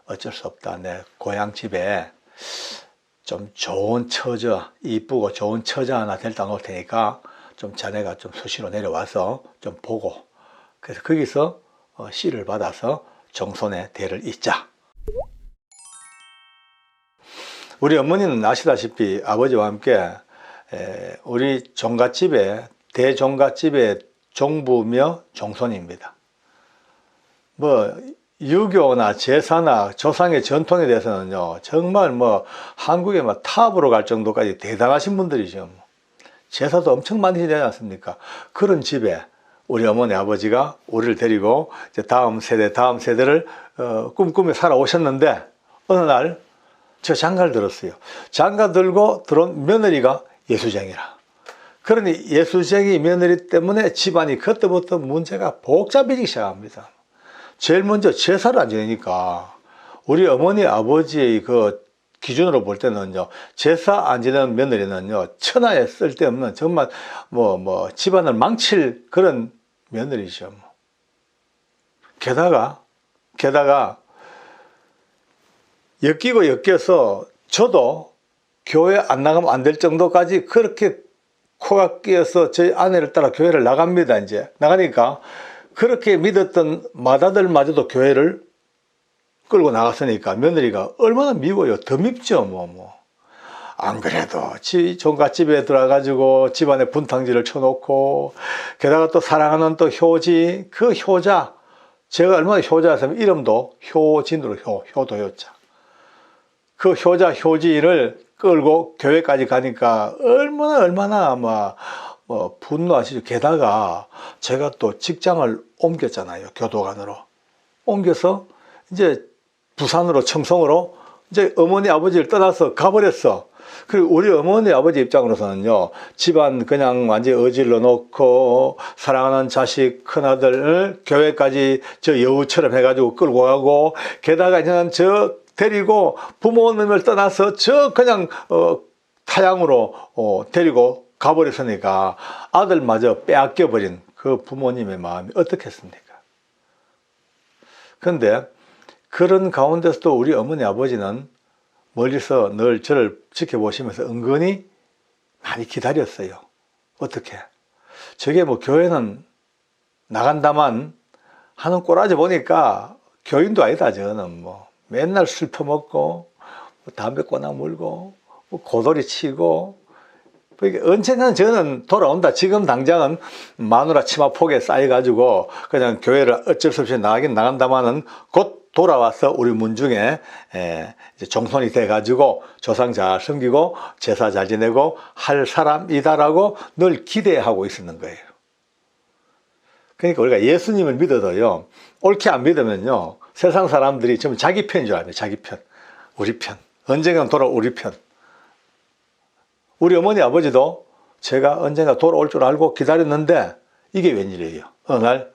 어쩔 수 없다. 내 고향 집에 좀 좋은 처자, 이쁘고 좋은 처자 하나 데려다 놓을 테니까 좀 자네가 좀 수시로 내려와서 좀 보고, 그래서 거기서 씨를 받아서 정손의 대를 잇자. 우리 어머니는 아시다시피 아버지와 함께 우리 종갓집에, 대종갓집의 종부며 종손입니다. 뭐 유교나 제사나 조상의 전통에 대해서는요, 정말 뭐 한국의 막 탑으로 갈 정도까지 대단하신 분들이죠. 제사도 엄청 많이 되지 않습니까? 그런 집에 우리 어머니 아버지가 우리를 데리고 이제 다음 세대를 꿈꾸며 살아오셨는데, 어느 날 저 장가를 들었어요. 장가 들고 들어온 며느리가 예수쟁이라. 그러니 예수쟁이 며느리 때문에 집안이 그때부터 문제가 복잡해지기 시작합니다. 제일 먼저 제사를 안 지내니까 우리 어머니 아버지의 그 기준으로 볼 때는요, 제사 안 지내는 며느리는요, 천하에 쓸데없는 정말 뭐 집안을 망칠 그런 며느리죠. 게다가 엮여서 저도 교회 안 나가면 안 될 정도까지 그렇게 코가 끼어서 저희 아내를 따라 교회를 나갑니다. 이제 나가니까 그렇게 믿었던 맏아들마저도 교회를 끌고 나갔으니까 며느리가 얼마나 미워요. 더 밉죠. 안 그래도 종갓집에 들어가가지고 집안에 분탕질을 쳐놓고, 게다가 또 사랑하는 또 효지, 그 효자, 제가 얼마나 효자였으면 이름도 효진으로 효도효자. 그 효지를 끌고 교회까지 가니까 얼마나 분노하시죠. 게다가 제가 또 직장을 옮겼잖아요. 교도관으로 옮겨서 이제 부산으로, 청송으로 이제 어머니 아버지를 떠나서 가버렸어. 그리고 우리 어머니 아버지 입장으로서는요, 집안 그냥 완전히 어질러 놓고 사랑하는 자식 큰아들을 교회까지 저 여우처럼 해가지고 끌고 가고, 게다가 그냥 저 데리고 부모님을 떠나서 저 그냥 타향으로 데리고 가버렸으니까 아들마저 빼앗겨버린 그 부모님의 마음이 어떻겠습니까? 그런데 그런 가운데서도 우리 어머니 아버지는 멀리서 늘 저를 지켜보시면서 은근히 많이 기다렸어요. 어떻게? 저게 뭐 교회는 나간다만 하는 꼬라지 보니까 교인도 아니다. 저는 맨날 술 퍼먹고 담배 꼬나 물고 고돌이 치고, 언젠가는 저는 돌아온다. 지금 당장은 마누라 치마 폭에 쌓여가지고 그냥 교회를 어쩔 수 없이 나가긴 나간다마는 곧 돌아와서 우리 문중에 이제 종손이 돼가지고 조상 잘 섬기고 제사 잘 지내고 할 사람이다라고 늘 기대하고 있었는 거예요. 그러니까 우리가 예수님을 믿어도요, 옳게 안 믿으면요, 세상 사람들이 전부 자기 편인 줄 알아요. 자기 편, 우리 편. 언젠가는 돌아올 우리 편. 우리 어머니 아버지도 제가 언젠가 돌아올 줄 알고 기다렸는데 이게 웬일이에요. 어느 날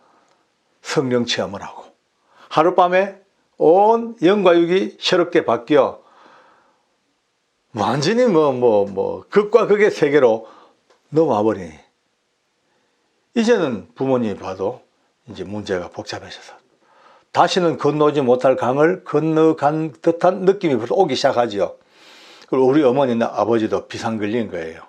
성령 체험을 하고 하룻밤에 온 영과 육이 새롭게 바뀌어 완전히 극과 극의 세계로 넘어와 버리니, 이제는 부모님이 봐도 이제 문제가 복잡해져서 다시는 건너지 못할 강을 건너간 듯한 느낌이 벌써 오기 시작하지요. 그리고 우리 어머니나 아버지도 비상 걸린 거예요.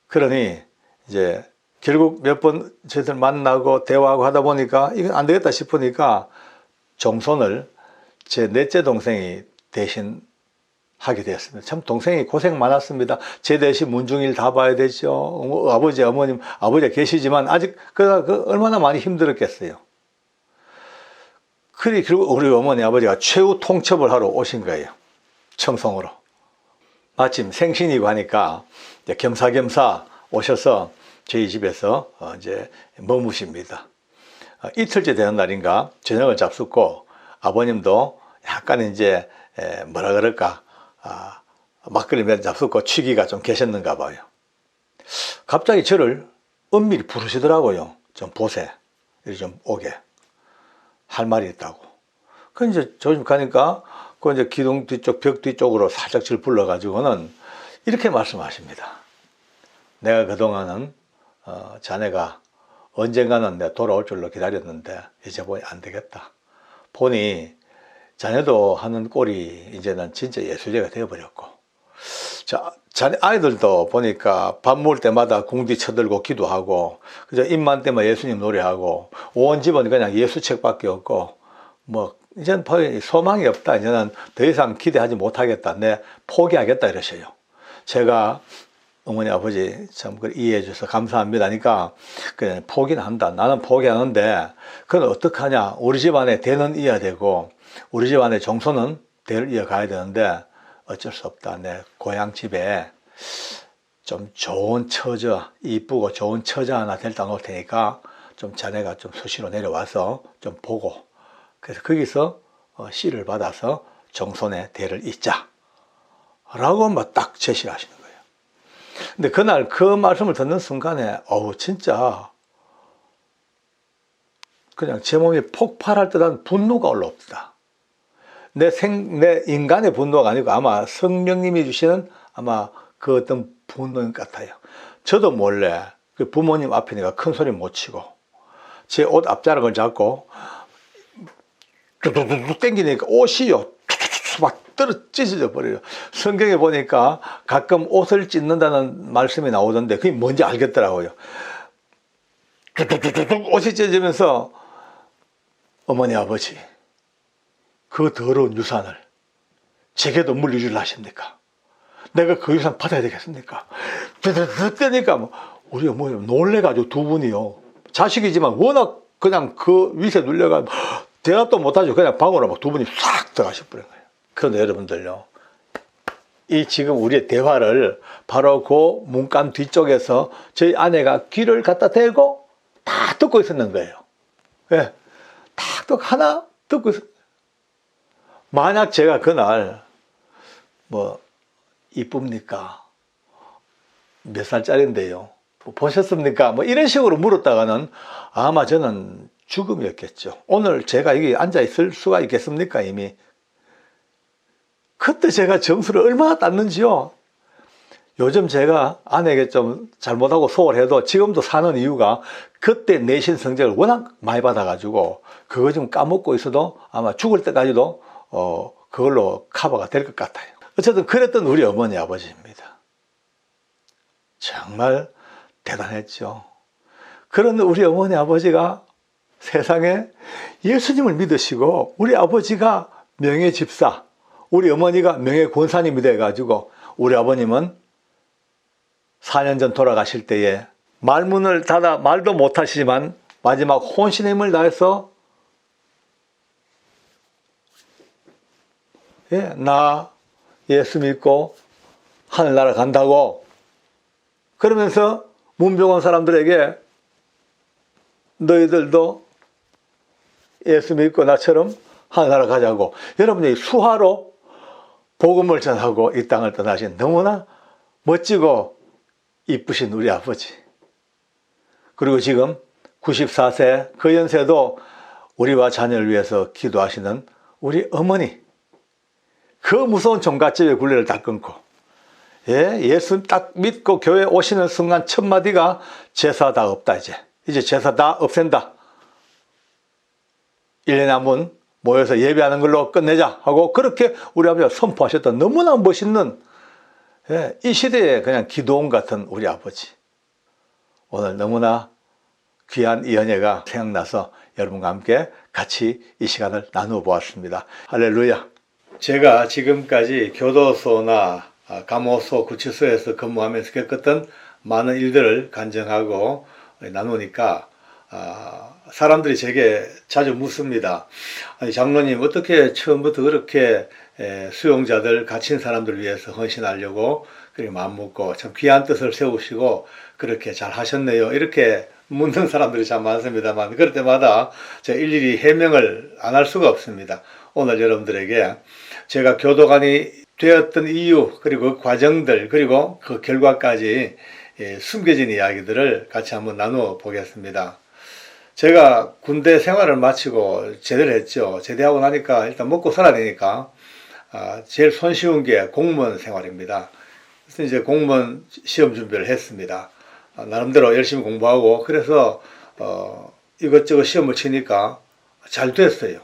그러니 이제 결국 몇 번 저희들 만나고 대화하고 하다 보니까 이건 안 되겠다 싶으니까 종손을 제 넷째 동생이 대신 하게 되었습니다. 참 동생이 고생 많았습니다. 제 대신 문중일 다 봐야 되죠. 아버지, 어머님, 아버지가 계시지만 아직 얼마나 많이 힘들었겠어요. 그리고 우리 어머니 아버지가 최후 통첩을 하러 오신 거예요. 청송으로. 마침 생신이고 하니까 이제 겸사겸사 오셔서 저희 집에서 이제 머무십니다. 이틀째 되는 날인가 저녁을 잡숫고 아버님도 약간 이제 뭐라 그럴까, 막걸리 몇 잔 잡숫고 취기가 좀 계셨는가 봐요. 갑자기 저를 은밀히 부르시더라고요. 좀 보세. 이리 좀 오게. 할 말이 있다고. 그 이제 저 집 가니까 그 이제 기둥 뒤쪽, 벽 뒤쪽으로 살짝 질 불러가지고는 이렇게 말씀하십니다. 내가 그동안은 자네가 언젠가는 내가 돌아올 줄로 기다렸는데 이제 보니 안 되겠다. 보니 자녀도 하는 꼴이 이제는 진짜 예술제가 되어버렸고, 아이들도 보니까 밥 먹을 때마다 궁디 쳐들고 기도하고, 그저 입만 때만 예수님 노래하고, 온 집은 그냥 예수책밖에 없고, 이제는 소망이 없다. 이제는 더 이상 기대하지 못하겠다. 내 포기하겠다 이러셔요. 제가 어머니 아버지 참 이해해 주셔서 감사합니다. 그러니까 그냥 포기는 한다. 나는 포기하는데 그건 어떡하냐. 우리 집안에 대는 이어야 되고 우리 집안의 정서는 대를 이어가야 되는데 어쩔 수 없다. 내 고향 집에 좀 좋은 처자, 이쁘고 좋은 처자 하나 데려다 놓을 테니까 좀 자네가 좀 수시로 내려와서 좀 보고, 그래서 거기서 씨를 받아서 정손의 대를 잇자 라고 딱 제시를 하시는 거예요. 근데 그날 그 말씀을 듣는 순간에 진짜 그냥 제 몸이 폭발할 듯한 분노가 올라옵니다. 내 인간의 분노가 아니고 아마 성령님이 주시는 아마 그 어떤 분노인 것 같아요. 저도 몰래 그 부모님 앞이니까 큰 소리 못 치고 제 옷 앞자락을 잡고 뚝뚝뚝 땡기니까 옷이요 막 찢어져 버려요. 성경에 보니까 가끔 옷을 찢는다는 말씀이 나오던데 그게 뭔지 알겠더라고요. 뚝뚝뚝뚝 옷이 찢어지면서 어머니 아버지 그 더러운 유산을 제게도 물려주려 하십니까? 내가 그 유산 받아야 되겠습니까? 그러니까 우리 어머니 놀래가지고 두 분이요. 자식이지만 워낙 그냥 그 위세 눌려가지고 대답도 못하죠. 그냥 방으로 막 두 분이 싹 들어가셔버린 거예요. 그런데 여러분들요, 이 지금 우리의 대화를 바로 그 문간 뒤쪽에서 저희 아내가 귀를 갖다 대고 다 듣고 있었는 거예요. 예, 다 하나 듣고 있었. 만약 제가 그날 이쁩니까? 몇 살짜리인데요? 보셨습니까? 이런 식으로 물었다가는 아마 저는 죽음이었겠죠. 오늘 제가 여기 앉아 있을 수가 있겠습니까? 이미. 그때 제가 점수를 얼마나 땄는지요. 요즘 제가 아내에게 좀 잘못하고 소홀해도 지금도 사는 이유가 그때 내신 성적을 워낙 많이 받아가지고 그거 좀 까먹고 있어도 아마 죽을 때까지도 그걸로 커버가 될 것 같아요. 어쨌든 그랬던 우리 어머니 아버지입니다. 정말 대단했죠. 그런데 우리 어머니 아버지가 세상에 예수님을 믿으시고 우리 아버지가 명예집사, 우리 어머니가 명예권사님이 돼가지고 우리 아버님은 4년 전 돌아가실 때에 말문을 닫아 말도 못하시지만 마지막 혼신의 힘을 다해서 나 예수 믿고 하늘나라 간다고 그러면서 문병원 사람들에게 너희들도 예수 믿고 나처럼 하늘나라 가자고 여러분이 수화로 복음을 전하고 이 땅을 떠나신 너무나 멋지고 이쁘신 우리 아버지, 그리고 지금 94세 그 연세도 우리와 자녀를 위해서 기도하시는 우리 어머니, 그 무서운 종갓집의 굴레를 다 끊고 예수 딱 믿고 교회 오시는 순간 첫 마디가 제사 다 없다. 이제 제사 다 없앤다. 1년에 한 번 모여서 예배하는 걸로 끝내자 하고 그렇게 우리 아버지가 선포하셨던 너무나 멋있는 이 시대에 그냥 기도원 같은 우리 아버지, 오늘 너무나 귀한 이 연예가 생각나서 여러분과 함께 같이 이 시간을 나누어 보았습니다. 할렐루야. 제가 지금까지 교도소나 감호소, 구치소에서 근무하면서 겪었던 많은 일들을 간증하고 나누니까 사람들이 제게 자주 묻습니다. 아니, 장로님 어떻게 처음부터 그렇게 수용자들, 갇힌 사람들을 위해서 헌신하려고 그렇게 마음먹고 참 귀한 뜻을 세우시고 그렇게 잘 하셨네요. 이렇게 묻는 사람들이 참 많습니다만 그럴 때마다 제가 일일이 해명을 안 할 수가 없습니다. 오늘 여러분들에게 제가 교도관이 되었던 이유, 그리고 그 과정들, 그리고 그 결과까지 숨겨진 이야기들을 같이 한번 나누어 보겠습니다. 제가 군대 생활을 마치고 제대를 했죠. 제대하고 나니까 일단 먹고 살아야 되니까 제일 손쉬운 게 공무원 생활입니다. 그래서 이제 공무원 시험 준비를 했습니다. 나름대로 열심히 공부하고 그래서 이것저것 시험을 치니까 잘 됐어요.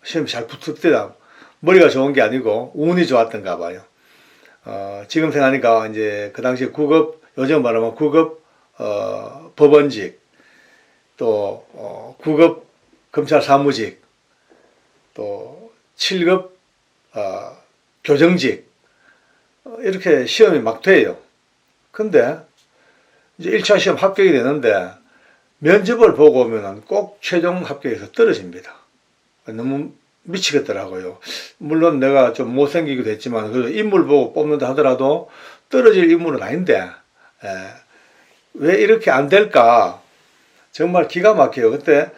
시험이 잘 붙었대요. 머리가 좋은 게 아니고 운이 좋았던가 봐요. 지금 생각하니까 이제 그 당시에 9급, 요즘 말하면 9급 법원직, 또 9급 검찰 사무직, 또 7급 교정직, 이렇게 시험이 막 돼요. 근데 이제 1차 시험 합격이 되는데 면접을 보고 오면 꼭 최종 합격에서 떨어집니다. 너무 미치겠더라고요. 물론 내가 좀 못생기기도 했지만 그래도 인물 보고 뽑는다 하더라도 떨어질 인물은 아닌데 왜 이렇게 안 될까? 정말 기가 막혀요. 그때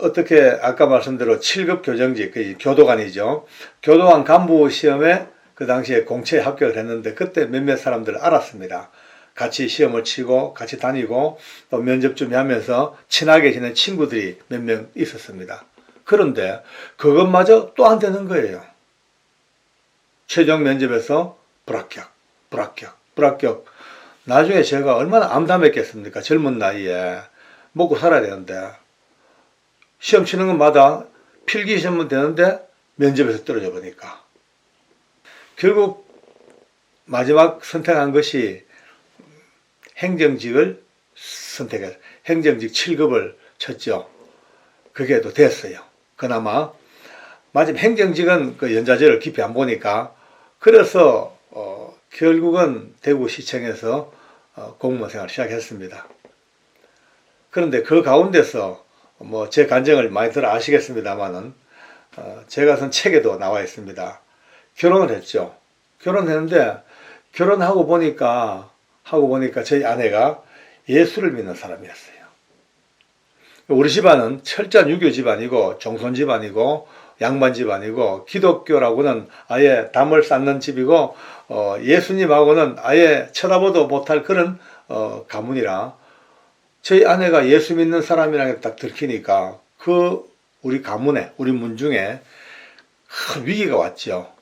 어떻게 아까 말씀대로 7급 교정직, 그 교도관이죠. 교도관 간부 시험에 그 당시에 공채에 합격을 했는데 그때 몇몇 사람들을 알았습니다. 같이 시험을 치고 같이 다니고 또 면접 준비하면서 친하게 지낸 친구들이 몇 명 있었습니다. 그런데 그것마저 또 안 되는 거예요. 최종 면접에서 불합격. 나중에 제가 얼마나 암담했겠습니까? 젊은 나이에 먹고 살아야 되는데 시험 치는 것마다 필기 시험은 되는데 면접에서 떨어져 보니까 결국 마지막 선택한 것이 행정직을 선택해서 행정직 7급을 쳤죠. 그게 또 됐어요. 그나마 마침 행정직은 그 연좌제를 깊이 안 보니까 그래서 결국은 대구시청에서 공무원 생활을 시작했습니다. 그런데 그 가운데서 뭐 제 간증을 많이 들어 아시겠습니다만은 제가 쓴 책에도 나와 있습니다. 결혼을 했죠. 결혼했는데 결혼하고 보니까 저희 아내가 예수를 믿는 사람이었어요. 우리 집안은 철저한 유교 집안이고 종손 집안이고 양반 집안이고 기독교라고는 아예 담을 쌓는 집이고 예수님하고는 아예 쳐다보도 못할 그런 가문이라 저희 아내가 예수 믿는 사람이라는 게 딱 들키니까 우리 가문에 우리 문중에 큰 위기가 왔죠.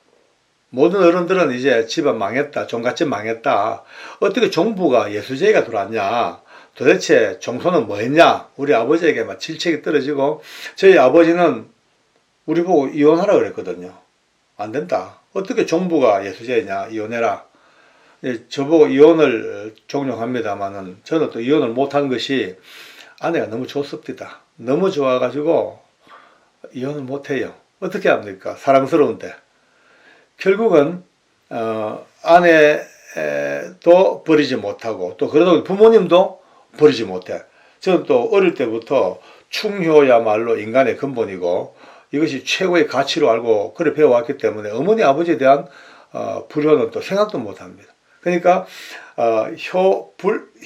모든 어른들은 이제 집안 망했다, 종갓집 망했다, 어떻게 종부가 예수제가 들어왔냐, 도대체 종손은 뭐 했냐, 우리 아버지에게 막 질책이 떨어지고 저희 아버지는 우리 보고 이혼하라 그랬거든요. 안 된다. 어떻게 종부가 예수제냐, 이혼해라. 저보고 이혼을 종용합니다만은 저는 또 이혼을 못한 것이 아내가 너무 좋습니다. 너무 좋아가지고 이혼을 못해요. 어떻게 합니까? 사랑스러운데. 결국은 아내도 버리지 못하고 또 그러다 보니 부모님도 버리지 못해. 저는 또 어릴 때부터 충효야말로 인간의 근본이고 이것이 최고의 가치로 알고 그래 배워왔기 때문에 어머니 아버지에 대한 불효는 또 생각도 못합니다. 그러니까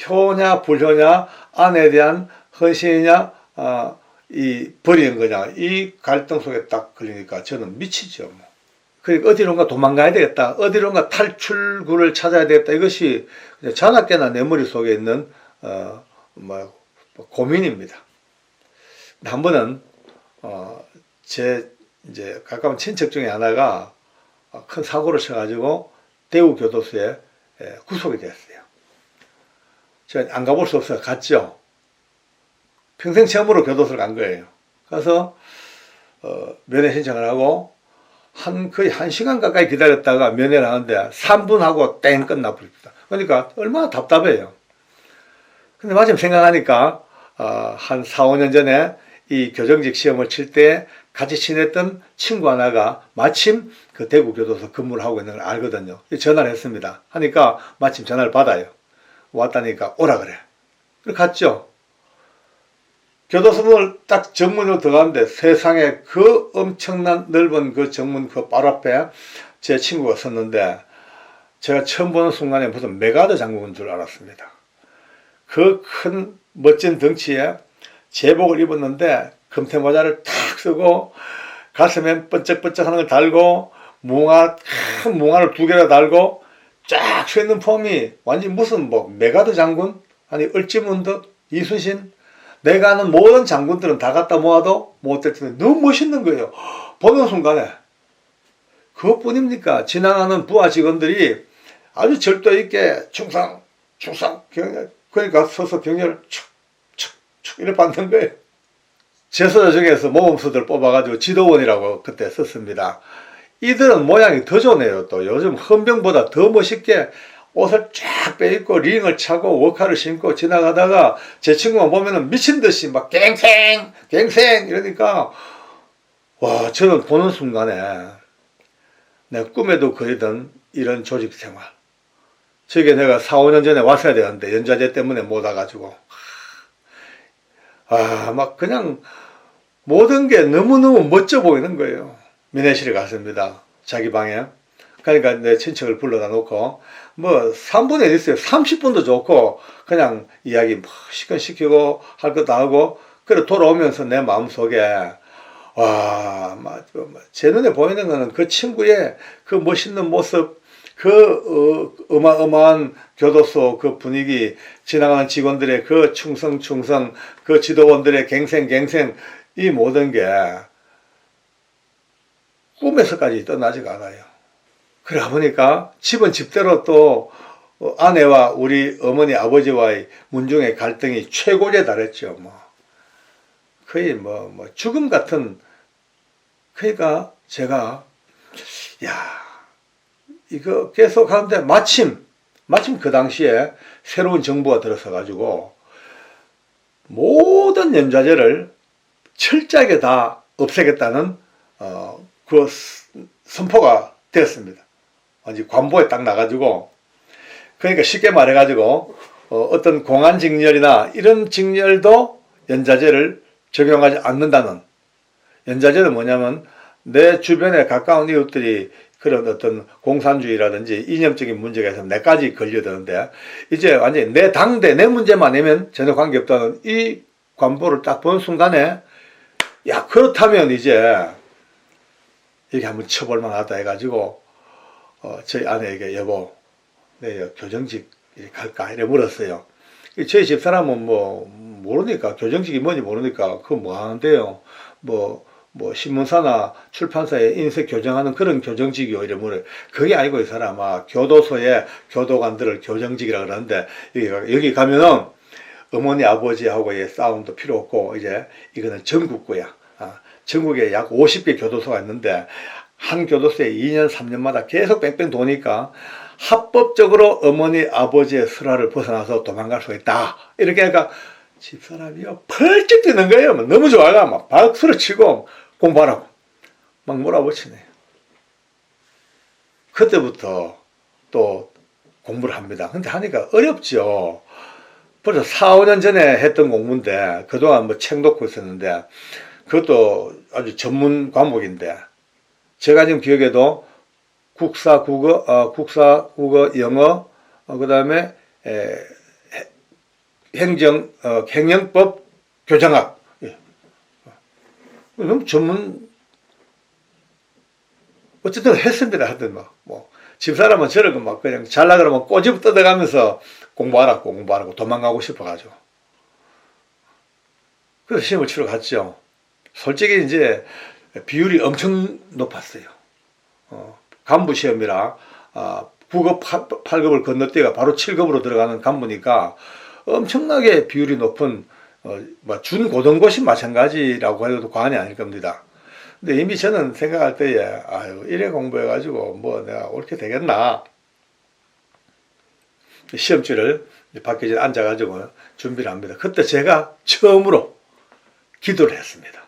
효냐 불효냐, 아내에 대한 헌신이냐 이 버리는 거냐, 이 갈등 속에 딱 걸리니까 저는 미치죠. 뭐. 그러니까 어디론가 도망가야 되겠다, 어디론가 탈출구를 찾아야 되겠다, 이것이 자나깨나 내 머릿속에 있는 고민입니다. 한 번은 제 이제 가까운 친척 중에 하나가 큰 사고를 쳐가지고 대구 교도소에 구속이 됐어요. 제가 안 가볼 수 없어서 갔죠. 평생 처음으로 교도소를 간 거예요. 가서 면회 신청을 하고 거의 1시간 가까이 기다렸다가 면회를 하는데 3분 하고 땡 끝나버립니다. 그러니까 얼마나 답답해요. 근데 마침 생각하니까 한 4, 5년 전에 이 교정직 시험을 칠 때 같이 친했던 친구 하나가 마침 그 대구교도소 근무를 하고 있는 걸 알거든요. 전화를 했습니다. 하니까 마침 전화를 받아요. 왔다니까 오라 그래. 그래서 갔죠. 교도소문을 딱 정문으로 들어가는데 세상에 그 엄청난 넓은 그 정문 그 바로 앞에 제 친구가 섰는데 제가 처음 보는 순간에 무슨 메가더 장군인 줄 알았습니다. 그 큰 멋진 덩치에 제복을 입었는데 금태모자를 탁 쓰고 가슴에 번쩍번쩍 하는 걸 달고 큰 뭉화를 2개나 달고 쫙 서 있는 폼이 완전 무슨 뭐 메가더 장군? 아니 을지문덕? 이순신? 내가 아는 모든 장군들은 다 갖다 모아도 못될 텐데 너무 멋있는 거예요. 보는 순간에. 그것뿐입니까? 지나가는 부하 직원들이 아주 절도 있게 충성 경렬, 그러니까 서서 경렬을 촉 이렇게 받는 거예요. 제소자 중에서 모범수들 뽑아가지고 지도원이라고 그때 썼습니다. 이들은 모양이 더 좋네요. 또 요즘 헌병보다 더 멋있게 옷을 쫙 빼입고 링을 차고 워카를 신고 지나가다가 제 친구만 보면은 미친 듯이 막 갱생 이러니까 와, 저는 보는 순간에 내 꿈에도 그리던 이런 조직 생활, 저게 내가 4, 5년 전에 왔어야 되는데 연좌제 때문에 못 와가지고 막 그냥 모든 게 너무너무 멋져 보이는 거예요. 민회실에 갔습니다. 자기 방에. 그러니까 내 친척을 불러다 놓고 뭐 3분에 있어요. 30분도 좋고 그냥 이야기 뭐 시키고 할 것도 하고 그래 돌아오면서 내 마음속에 제 눈에 보이는 거는 그 친구의 그 멋있는 모습, 그 어마어마한 교도소 그 분위기, 지나가는 직원들의 그 충성, 그 지도원들의 갱생, 이 모든 게 꿈에서까지 떠나지가 않아요. 그래 보니까 집은 집대로 또 아내와 우리 어머니 아버지와의 문중의 갈등이 최고에 달했죠. 거의 죽음 같은. 그러니까 제가 이거 계속 하는데 마침 그 당시에 새로운 정부가 들어서 가지고 모든 연좌제를 철저하게 다 없애겠다는 그 선포가 되었습니다. 완전 관보에 딱 나가지고, 그러니까 쉽게 말해가지고 어떤 공안직렬이나 이런 직렬도 연좌제를 적용하지 않는다는. 연좌제는 뭐냐면 내 주변에 가까운 이웃들이 그런 어떤 공산주의라든지 이념적인 문제가 있으면 내까지 걸려드는데, 이제 완전히 내 당대 내 문제만 내면 전혀 관계없다는 이 관보를 딱 본 순간에 그렇다면 이제 이게 한번 쳐볼만 하다 해가지고 저희 아내에게 여보 내 교정직 갈까 이래 물었어요. 저희 집사람은 모르니까, 교정직이 뭔지 모르니까 그거 뭐 하는데요, 신문사나 출판사에 인쇄 교정하는 그런 교정직이요 이래 물어요. 그게 아니고 이 사람아, 교도소의 교도관들을 교정직이라 그러는데 여기 가면은 어머니 아버지하고의 싸움도 필요 없고 이제 이거는 전국구야. 전국에 약 50개 교도소가 있는데 한 교도소에 2년 3년마다 계속 뺑뺑 도니까 합법적으로 어머니 아버지의 설화를 벗어나서 도망갈 수 있다. 이렇게 하니까 집사람이요 펄쩍 뛰는 거예요. 너무 좋아가 막 박수를 치고 공부하라고 막 몰아붙이네요. 그때부터 또 공부를 합니다. 근데 하니까 어렵죠. 벌써 4, 5년 전에 했던 공부인데 그동안 책 놓고 있었는데 그것도 아주 전문 과목인데, 제가 지금 기억에도 국사, 국어, 영어, 그 다음에 행정법, 교정학. 너무 전문, 어쨌든 했습니다. 하여튼 집사람은 저를 그냥 잘나 그러면 꼬집 뜯어가면서 공부하라고 도망가고 싶어가지고. 그래서 시험을 치러 갔죠. 솔직히 이제 비율이 엄청 높았어요. 간부 시험이라 국어 8급을 건너뛰어가 바로 7급으로 들어가는 간부니까 엄청나게 비율이 높은 준고등고시 마찬가지라고 해도 과언이 아닐 겁니다. 근데 이미 저는 생각할 때에 이래 공부해가지고 내가 옳게 되겠나. 시험지를 밖에 앉아가지고 준비를 합니다. 그때 제가 처음으로 기도를 했습니다.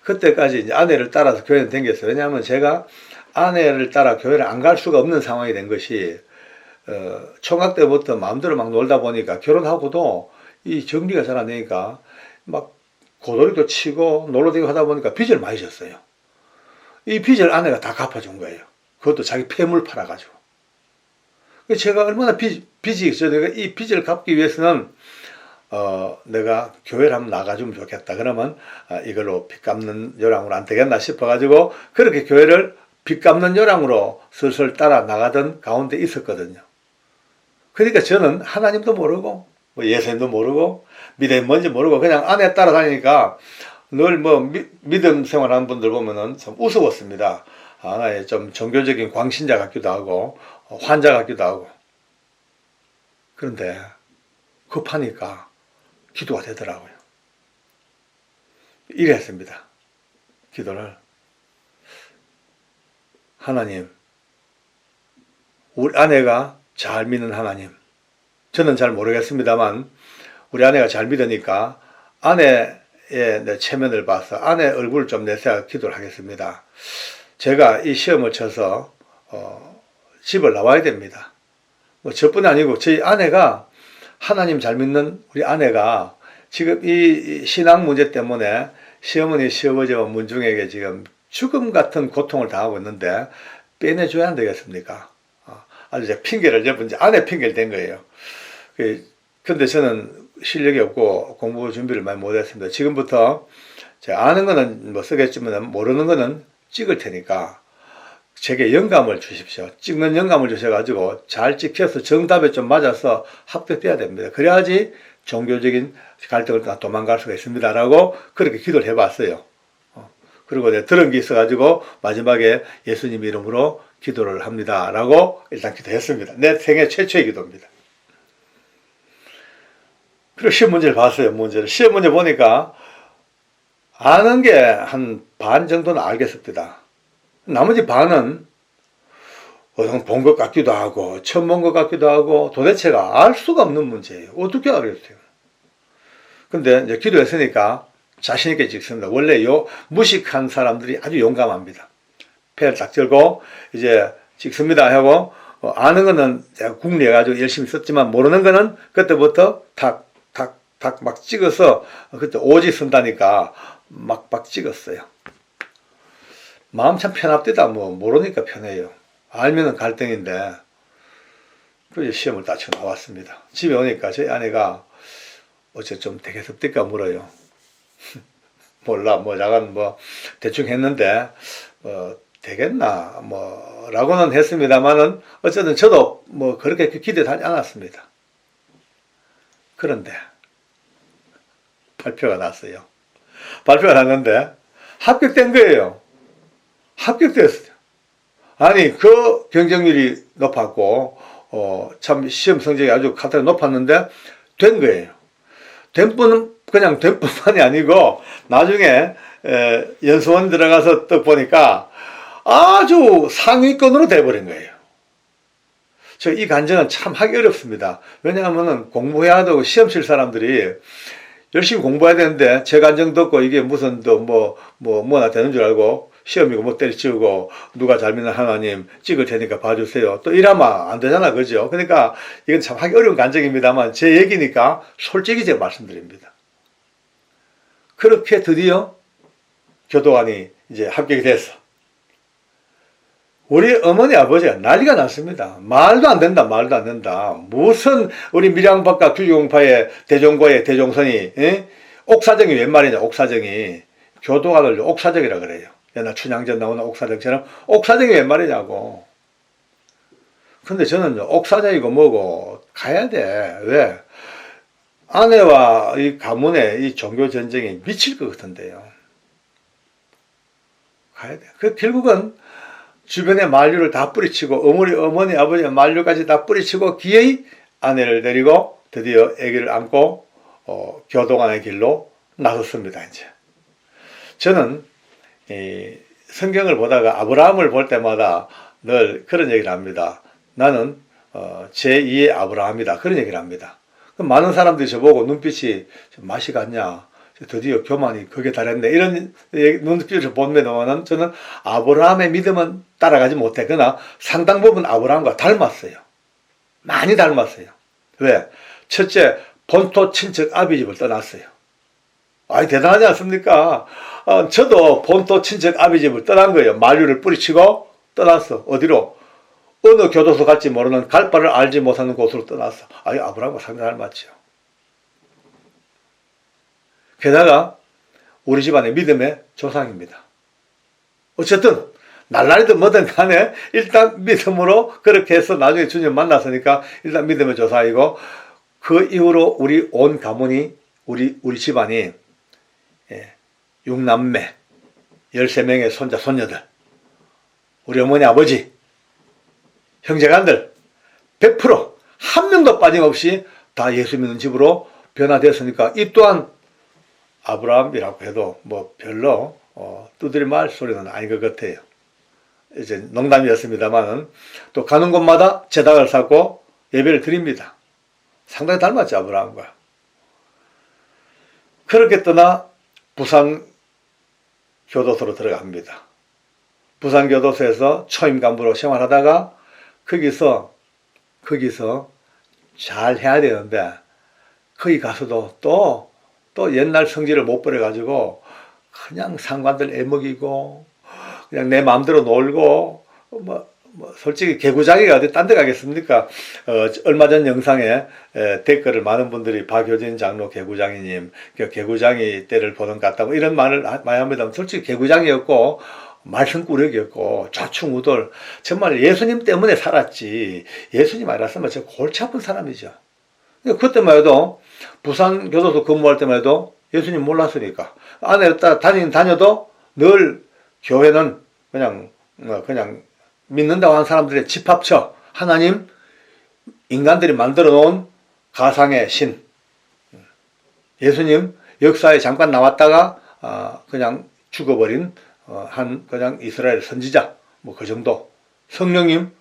그때까지 이제 아내를 따라서 교회를 다녔어요. 왜냐하면 제가 아내를 따라 교회를 안 갈 수가 없는 상황이 된 것이, 총각 때부터 마음대로 막 놀다 보니까 결혼하고도 이 정리가 잘 안 되니까 막 고돌이도 치고 놀러다니고 하다 보니까 빚을 많이 졌어요. 이 빚을 아내가 다 갚아준 거예요. 그것도 자기 폐물 팔아가지고. 제가 얼마나 빚이 있어요. 내가 이 빚을 갚기 위해서는 내가 교회를 한번 나가주면 좋겠다. 그러면 이걸로 빚 갚는 요랑으로 안 되겠나 싶어가지고 그렇게 교회를 빚 갚는 요랑으로 슬슬 따라 나가던 가운데 있었거든요. 그러니까 저는 하나님도 모르고 예수님도 모르고 믿음이 뭔지 모르고 그냥 아내 따라다니니까 늘 믿음 생활하는 분들 보면은 참 우스웠습니다. 하나의 좀 종교적인 광신자 같기도 하고 환자 같기도 하고. 그런데 급하니까 기도가 되더라고요. 이래 했습니다. 기도를. 하나님, 우리 아내가 잘 믿는 하나님. 저는 잘 모르겠습니다만 우리 아내가 잘 믿으니까 아내의 내 체면을 봐서 아내 얼굴을 좀 내세워 기도를 하겠습니다. 제가 이 시험을 쳐서 집을 나와야 됩니다. 뭐 저뿐이 아니고 저희 아내가 하나님 잘 믿는 우리 아내가 지금 이 신앙 문제 때문에 시어머니 시아버지와 문중에게 지금 죽음 같은 고통을 당하고 있는데 빼내줘야 안 되겠습니까? 아주 이제 핑계를 이제 아내 핑계를 댄 거예요. 근데 저는 실력이 없고 공부 준비를 많이 못했습니다. 지금부터 제가 아는 거는 뭐 쓰겠지만 모르는 거는 찍을 테니까 제게 영감을 주십시오. 찍는 영감을 주셔가지고 잘 찍혀서 정답에 좀 맞아서 합격돼야 됩니다. 그래야지 종교적인 갈등을 도망갈 수가 있습니다. 라고 그렇게 기도를 해봤어요. 그리고 내가 들은 게 있어가지고 마지막에 예수님 이름으로 기도를 합니다. 라고 일단 기도했습니다. 내 생애 최초의 기도입니다. 그리고 시험 문제를 봤어요. 시험 문제 보니까 아는 게 한 반 정도는 알겠습니다. 나머지 반은 본 것 같기도 하고 처음 본 것 같기도 하고 도대체가 알 수가 없는 문제예요. 어떻게 알겠어요? 근데 이제 기도했으니까 자신 있게 찍습니다. 원래 무식한 사람들이 아주 용감합니다. 폐를 딱 들고 이제 찍습니다 하고 아는 거는 제가 궁리해가지고 열심히 썼지만 모르는 거는 그때부터 탁 막 찍어서 그때 오지 쓴다니까 막 찍었어요. 마음 참 편합디다. 뭐 모르니까 편해요. 알면은 갈등인데 그래서 시험을 다 쳐 나왔습니다. 집에 오니까 저희 아내가 어째 좀 되게 섭득가 물어요. 몰라 뭐 약간 뭐 대충 했는데 되겠나 뭐 라고는 했습니다만은 어쨌든 저도 뭐 그렇게 기대하지 않았습니다. 그런데 발표가 났어요. 발표가 났는데 합격된 거예요. 합격됐어요. 아니 그 경쟁률이 높았고 참 시험 성적이 아주 카트가 높았는데 된 거예요. 된 뿐은 그냥 된 뿐만이 아니고 나중에 연수원 들어가서 또 보니까 아주 상위권으로 돼버린 거예요. 저 이 간증은 참 하기 어렵습니다. 왜냐하면 공부해야 되고 시험 칠 사람들이 열심히 공부해야 되는데 제 간증 듣고 이게 무슨 또 뭐나 되는 줄 알고 시험이고 뭐 때려치우고 누가 잘 믿는 하나님 찍을 테니까 봐주세요. 또 이러면 안 되잖아. 그죠? 그러니까 이건 참 하기 어려운 간증입니다만 제 얘기니까 솔직히 제가 말씀드립니다. 그렇게 드디어 교도관이 이제 합격이 됐어. 우리 어머니 아버지가 난리가 났습니다. 말도 안 된다. 무슨 우리 밀양박과 규경파의 대종고의 대종선이 옥사정이 웬 말이냐. 옥사정이 교도관을 옥사정이라 그래요. 옛날 춘향전 나오는 옥사정처럼 옥사정이 웬 말이냐고. 근데 저는 옥사정이고 뭐고 가야 돼. 왜? 아내와 이 가문의 이 종교 전쟁이 미칠 것 같은데요. 가야 돼. 그 결국은 주변에 만류를 다 뿌리치고 어머니 아버지의 만류까지 다 뿌리치고 기어이 아내를 데리고 드디어 아기를 안고 교도관의 길로 나섰습니다. 이제 저는 이 성경을 보다가 아브라함을 볼 때마다 늘 그런 얘기를 합니다. 나는 제2의 아브라함이다. 그런 얘기를 합니다. 그럼 많은 사람들이 저보고 눈빛이 맛이 갔냐, 드디어 교만이 거기에 달했네, 이런 눈빛을 보면은 저는 아브라함의 믿음은 따라가지 못해. 그러나 상당 부분 아브라함과 닮았어요. 많이 닮았어요. 왜? 첫째, 본토 친척 아비 집을 떠났어요. 아이, 대단하지 않습니까? 저도 본토 친척 아비 집을 떠난 거예요. 만류를 뿌리치고 떠났어. 어디로? 어느 교도소 갈지 모르는 갈 바를 알지 못하는 곳으로 떠났어. 아이, 아브라함과 상당히 닮았죠. 게다가 우리 집안의 믿음의 조상입니다. 어쨌든 날라리든 뭐든 간에 일단 믿음으로 그렇게 해서 나중에 주님 만났으니까 일단 믿음의 조상이고, 그 이후로 우리 온 가문이 우리 집안이 6남매 13명의 손자 손녀들, 우리 어머니 아버지 형제간들 100% 한 명도 빠짐없이 다 예수 믿는 집으로 변화됐으니까 이 또한 아브라함이라고 해도 뭐 별로 두드릴 소리는 아닌 것 같아요. 이제 농담이었습니다만은 또 가는 곳마다 제단을 쌓고 예배를 드립니다. 상당히 닮았죠, 아브라함과. 그렇게 떠나 부산 교도소로 들어갑니다. 부산 교도소에서 초임 간부로 생활하다가 거기서 잘 해야 되는데 거기 가서도 또 옛날 성질을 못 버려가지고 그냥 상관들 애먹이고 그냥 내 마음대로 놀고 솔직히 개구장이가 어디 딴 데 가겠습니까? 얼마 전 영상에 댓글을 많은 분들이 박효진 장로 개구장이님, 개구장이 때를 보는 것 같다고 이런 말을 많이 합니다. 솔직히 개구장이었고 말썽꾸러기였고 좌충우돌, 정말 예수님 때문에 살았지 예수님 아니었으면 저 골치 아픈 사람이죠. 그때만 해도 부산 교도소 근무할 때만 해도 예수님 몰랐으니까 안에 다녀도 늘 교회는 그냥 믿는다고 하는 사람들의 집합처, 하나님, 인간들이 만들어 놓은 가상의 신, 예수님 역사에 잠깐 나왔다가 그냥 죽어버린 그냥 이스라엘 선지자, 뭐 그 정도. 성령님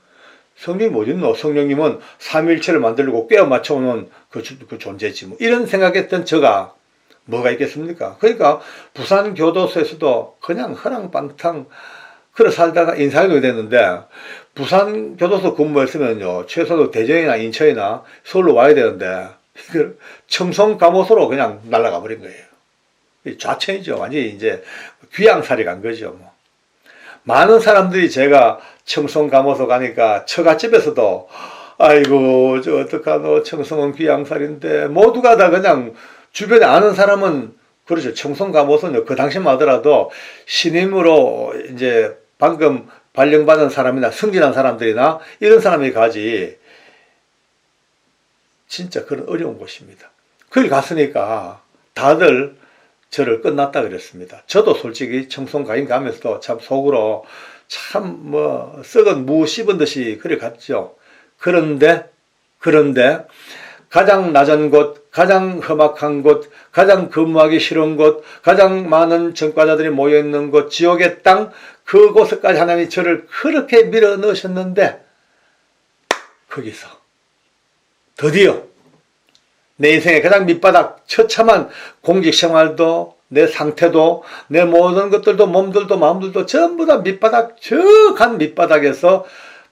어딨노? 성령님은 삼위일체를 만들고 꿰어 맞춰오는 그 존재지. 뭐 이런 생각했던 저가 뭐가 있겠습니까? 그러니까 부산 교도소에서도 그냥 허랑방탕 그래 살다가 인사동이 됐는데 부산 교도소 근무했으면요 최소도 대전이나 인천이나 서울로 와야 되는데 이걸 청송감호소로 그냥 날아가 버린 거예요. 좌천이죠. 완전히 이제 귀양살이 간 거죠. 뭐. 많은 사람들이 제가 청송감호소 가니까 처갓집에서도 아이고 저 어떡하노 청송은 귀양살인데 모두가 다 그냥 주변에 아는 사람은 그렇죠. 청송감호소는 그 당시만 하더라도 신임으로 이제 방금 발령받은 사람이나 승진한 사람들이나 이런 사람이 가지 진짜 그런 어려운 곳입니다. 거기 갔으니까 다들 저를 끝났다 그랬습니다. 저도 솔직히 청송가인 가면서도 참 속으로 참 썩은 무 씹은 듯이 그래 갔죠. 그런데 가장 낮은 곳, 가장 험악한 곳, 가장 근무하기 싫은 곳, 가장 많은 전과자들이 모여있는 곳, 지옥의 땅, 그곳까지 하나님이 저를 그렇게 밀어 넣으셨는데 거기서 드디어 내 인생의 가장 밑바닥, 처참한 공직 생활도 내 상태도 내 모든 것들도 몸들도 마음들도 전부 다 밑바닥, 저 간 밑바닥에서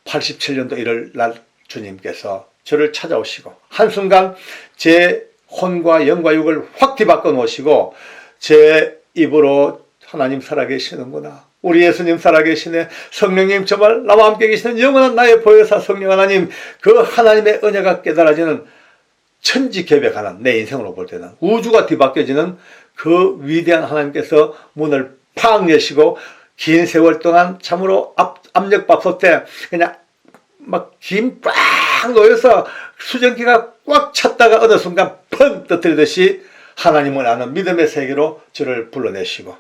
87년도 1월 날 주님께서 저를 찾아오시고 한순간 제 혼과 영과 육을 확 뒤바꿔 놓으시고 제 입으로 하나님 살아계시는구나. 우리 예수님 살아계시네. 성령님 정말 나와 함께 계시는 영원한 나의 보혜사 성령 하나님, 그 하나님의 은혜가 깨달아지는 천지개벽하는 내 인생으로 볼 때는 우주가 뒤바뀌어지는 그 위대한 하나님께서 문을 팍 여시고 긴 세월 동안 참으로 압력밥솥 때 그냥 막 김 꽉 놓여서 수증기가 꽉 찼다가 어느 순간 펑 터뜨리듯이 하나님을 아는 믿음의 세계로 저를 불러내시고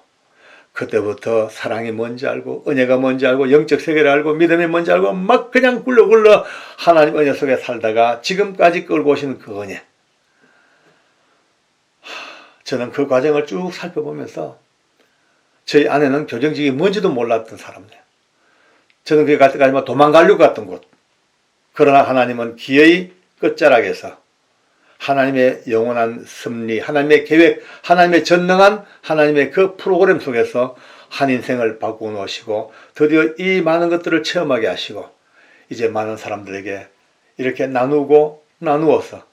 그때부터 사랑이 뭔지 알고 은혜가 뭔지 알고 영적 세계를 알고 믿음이 뭔지 알고 막 그냥 굴러굴러 하나님 은혜 속에 살다가 지금까지 끌고 오시는 그 은혜. 저는 그 과정을 쭉 살펴보면서 저희 아내는 교정직이 뭔지도 몰랐던 사람이에요. 저는 그게 갈 때까지만 도망가려고 갔던 곳. 그러나 하나님은 기어이 끝자락에서 하나님의 영원한 섭리, 하나님의 계획, 하나님의 전능한 하나님의 그 프로그램 속에서 한 인생을 바꾸어 놓으시고 드디어 이 많은 것들을 체험하게 하시고 이제 많은 사람들에게 이렇게 나누어서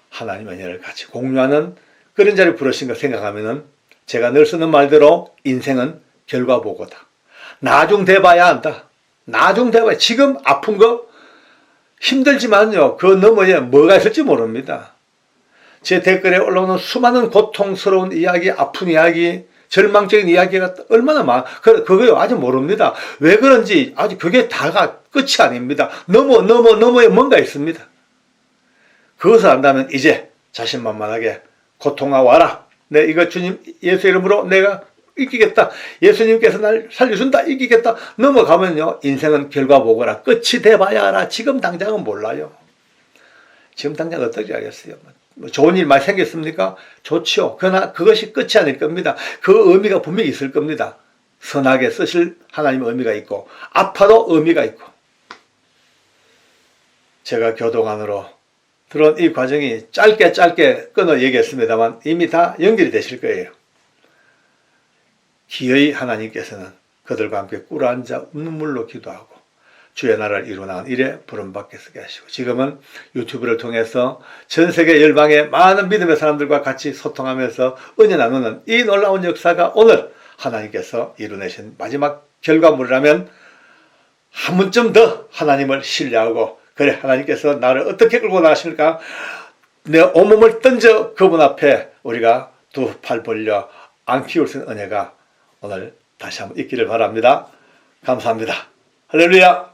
하나님의 은혜를 같이 공유하는 그런 자리를 부르신 거 생각하면은 제가 늘 쓰는 말대로 인생은 결과보고다. 나중 돼봐야 한다. 나중 돼봐야. 지금 아픈 거 힘들지만요. 그 너머에 뭐가 있을지 모릅니다. 제 댓글에 올라오는 수많은 고통스러운 이야기, 아픈 이야기, 절망적인 이야기가 얼마나 많아. 그거요. 아직 모릅니다. 왜 그런지 아직 그게 다가 끝이 아닙니다. 너머에 뭔가 있습니다. 그것을 안다면 이제 자신만만하게 고통아 와라. 내 이거 주님 예수 이름으로 내가 이기겠다. 예수님께서 날 살려준다. 이기겠다. 넘어가면요. 인생은 결과보고라. 끝이 돼봐야 알아. 지금 당장은 몰라요. 지금 당장 어떻게 알겠어요. 좋은 일 많이 생겼습니까? 좋죠. 그러나 그것이 끝이 아닐 겁니다. 그 의미가 분명히 있을 겁니다. 선하게 쓰실 하나님의 의미가 있고 아파도 의미가 있고. 제가 교도관으로 들어온 이 과정이 짧게 끊어 얘기했습니다만 이미 다 연결이 되실 거예요. 기어이 하나님께서는 그들과 함께 꿇어앉아 눈물로 기도하고 주의 나라를 이루나간 일에 부름받게 쓰게 하시고 지금은 유튜브를 통해서 전 세계 열방의 많은 믿음의 사람들과 같이 소통하면서 은혜 나누는 이 놀라운 역사가 오늘 하나님께서 이루내신 마지막 결과물이라면 한 번쯤 더 하나님을 신뢰하고 그래 하나님께서 나를 어떻게 끌고 나가실까 내 온몸을 던져 그분 앞에 우리가 두 팔 벌려 안 키울 수 있는 은혜가 오늘 다시 한번 있기를 바랍니다. 감사합니다. 할렐루야.